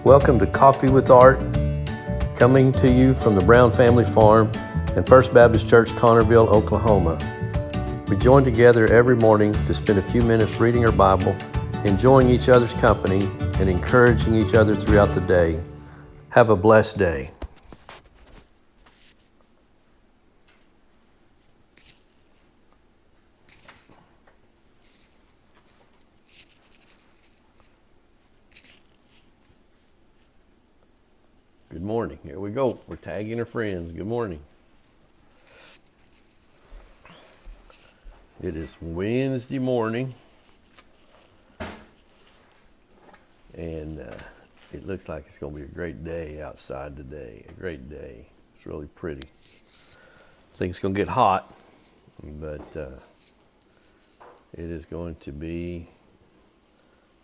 Welcome to Coffee with Art, coming to you from the Brown Family Farm and First Baptist Church, Connerville, Oklahoma. We join together every morning to spend a few minutes reading our Bible, enjoying each other's company, and encouraging each other throughout the day. Have a blessed day. Good morning. Here we go. We're tagging our friends. Good morning. It is Wednesday morning, and it looks like it's going to be a great day outside today. A great day. It's really pretty. I think it's going to get hot, but it is going to be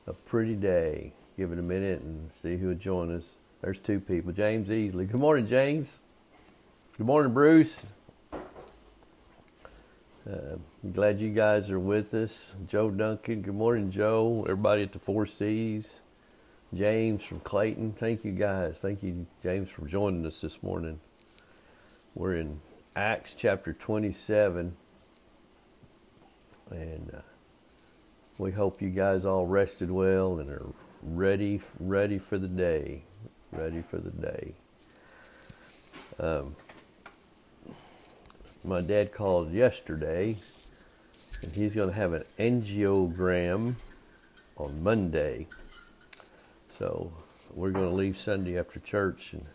a pretty day. Give it a minute and see who will join us. There's two people. James Easley. Good morning, James. Good morning, Bruce. I'm glad you guys are with us. Joe Duncan. Good morning, Joe. Everybody at the Four Cs. James from Clayton. Thank you, guys. Thank you, James, for joining us this morning. We're in Acts chapter 27. And we hope you guys all rested well and are ready for the day. Ready for the day. My dad called yesterday, and he's going to have an angiogram on Monday. So we're going to leave Sunday after church and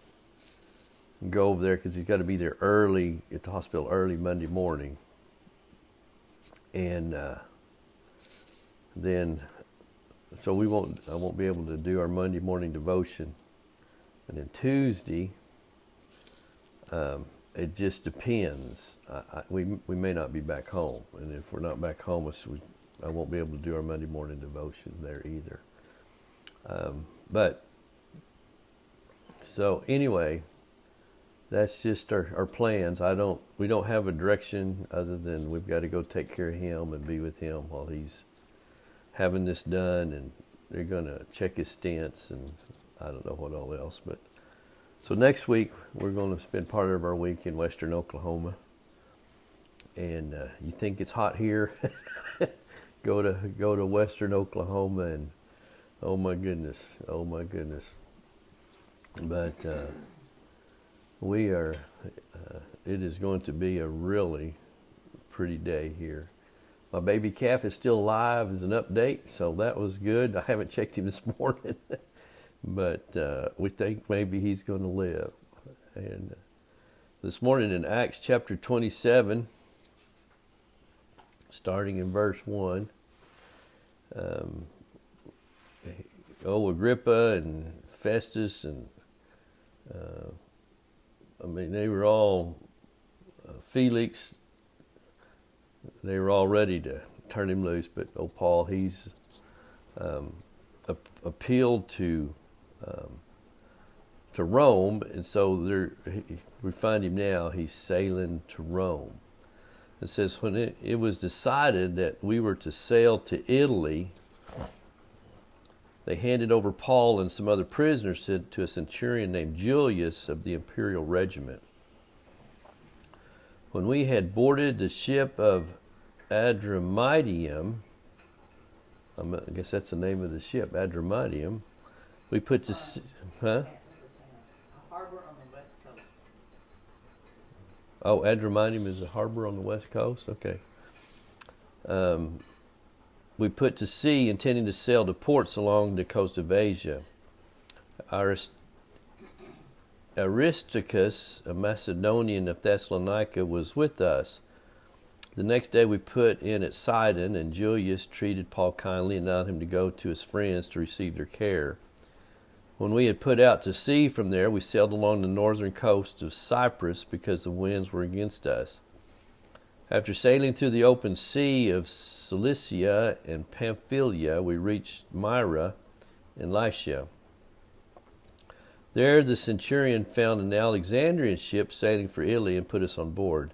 go over there because he's got to be there early at the hospital early Monday morning. And then, so I won't be able to do our Monday morning devotion. And then Tuesday, it just depends. We may not be back home, and if we're not back home, I won't be able to do our Monday morning devotion there either. But so anyway, that's just our plans. We don't have a direction other than we've got to go take care of him and be with him while he's having this done, and they're going to check his stents and I don't know what all else. But so next week we're going to spend part of our week in western Oklahoma. And you think it's hot here? go to western Oklahoma, and oh my goodness. But it is going to be a really pretty day here. My baby calf is still alive as an update, so that was good. I haven't checked him this morning, but we think maybe he's going to live. And this morning in Acts chapter 27, starting in verse 1, Agrippa and Festus and they were all Felix. They were all ready to turn him loose, but Paul, he's appealed to Rome, and so we find him now. He's sailing to Rome. It says when it was decided that we were to sail to Italy, they handed over Paul and some other prisoners to a centurion named Julius of the imperial regiment. When we had boarded the ship of Adramyttium, I guess that's the name of the ship, Adramyttium, we put to sea. Huh? A harbor on the west coast. Oh, Adramyttium is a harbor on the west coast? Okay. We put to sea, intending to sail to ports along the coast of Asia. Aristarchus, a Macedonian of Thessalonica, was with us. The next day we put in at Sidon, and Julius treated Paul kindly and allowed him to go to his friends to receive their care. When we had put out to sea from there, we sailed along the northern coast of Cyprus because the winds were against us. After sailing through the open sea of Cilicia and Pamphylia, we reached Myra and Lycia. There the centurion found an Alexandrian ship sailing for Italy and put us on board.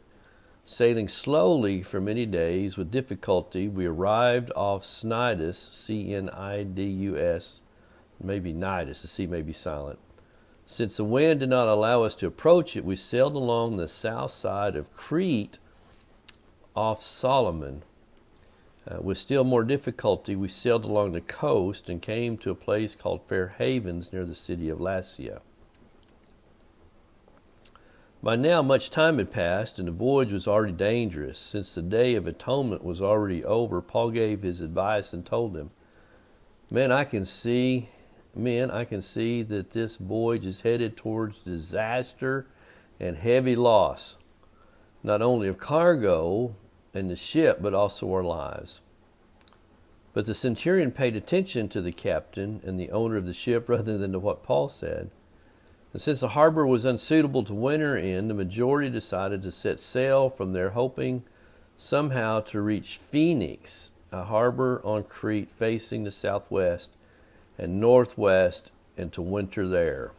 Sailing slowly for many days with difficulty, we arrived off Cnidus, Cnidus, maybe night, as the sea may be silent. Since the wind did not allow us to approach it, we sailed along the south side of Crete off Solomon. With still more difficulty, we sailed along the coast and came to a place called Fair Havens near the city of Lasea. By now much time had passed, and the voyage was already dangerous. Since the day of atonement was already over, Paul gave his advice and told them, Men, I can see that this voyage is headed towards disaster and heavy loss, not only of cargo and the ship, but also our lives. But the centurion paid attention to the captain and the owner of the ship rather than to what Paul said. And since the harbor was unsuitable to winter in, the majority decided to set sail from there, hoping somehow to reach Phoenix, a harbor on Crete facing the southwest and northwest, and to winter there.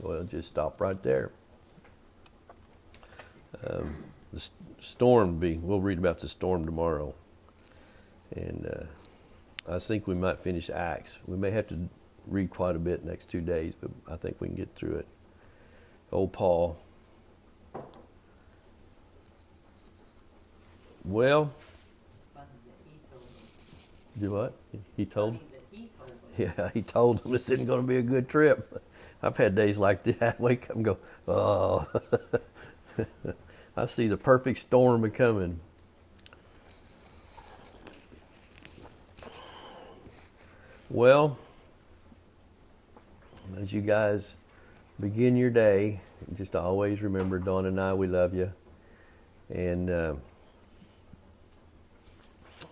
Well, just stop right there. The storm, we'll read about the storm tomorrow. And I think we might finish Acts. We may have to read quite a bit next 2 days, but I think we can get through it. Old Paul. Well, do what? He told? Yeah, he told them this isn't going to be a good trip. I've had days like that. I wake up and go, oh. I see the perfect storm coming. Well, as you guys begin your day, just always remember, Dawn and I, we love you. And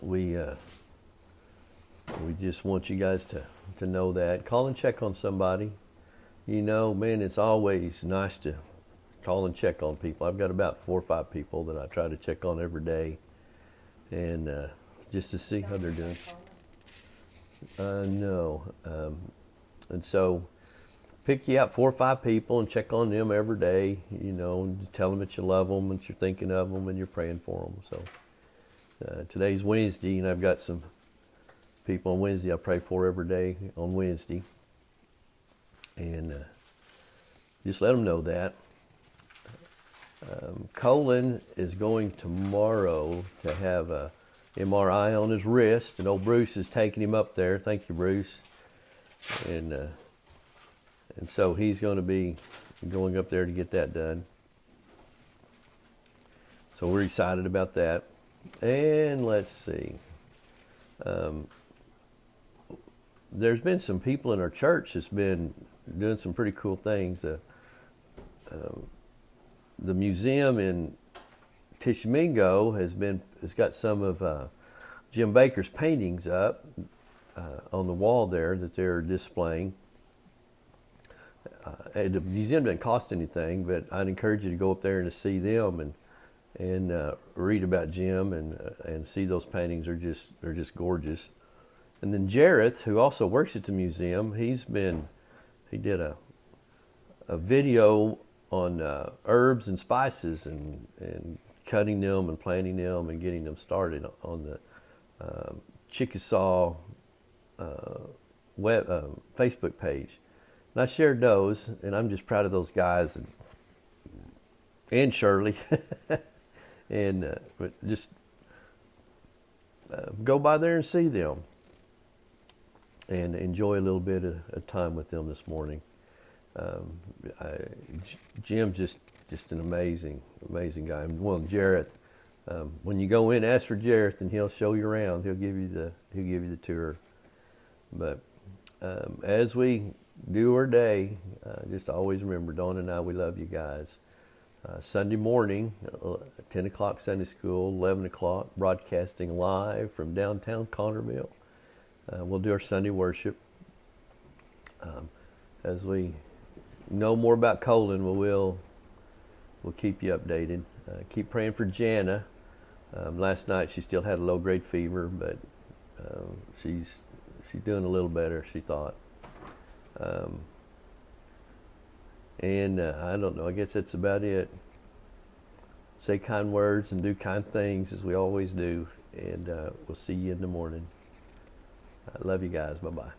we just want you guys to know that. Call and check on somebody. You know, man, it's always nice to call and check on people. I've got about 4 or 5 people that I try to check on every day, and just to see how they're doing. No. And so pick you out 4 or 5 people and check on them every day, you know, and tell them that you love them and you're thinking of them and you're praying for them. So today's Wednesday, and I've got some people on Wednesday I pray for every day on Wednesday. And just let them know that. Colin is going tomorrow to have a MRI on his wrist, and old Bruce is taking him up there. Thank you, Bruce. And so he's going to be going up there to get that done. So we're excited about that. And let's see. There's been some people in our church that's been doing some pretty cool things. The museum in Tishomingo has got some of Jim Baker's paintings up on the wall there that they're displaying. The museum doesn't cost anything, but I'd encourage you to go up there and to see them and read about Jim and see those paintings. They're just gorgeous. And then Jareth, who also works at the museum, he did a video on herbs and spices and cutting them and planting them and getting them started on the Chickasaw Facebook page. And I shared those, and I'm just proud of those guys and Shirley. And but just go by there and see them and enjoy a little bit of time with them this morning. Jim's just an amazing guy. Well, Jareth, when you go in, ask for Jareth, and he'll show you around. He'll give you the tour. But as we do our day, just always remember, Dawn and I, we love you guys. Sunday morning, 10 o'clock Sunday school, 11 o'clock, broadcasting live from downtown Connerville. We'll do our Sunday worship. As we know more about Colin, we'll keep you updated. Keep praying for Jana. Last night she still had a low-grade fever, but she's doing a little better, she thought. And I don't know, I guess that's about it. Say kind words and do kind things as we always do. And we'll see you in the morning. I love you guys. Bye-bye.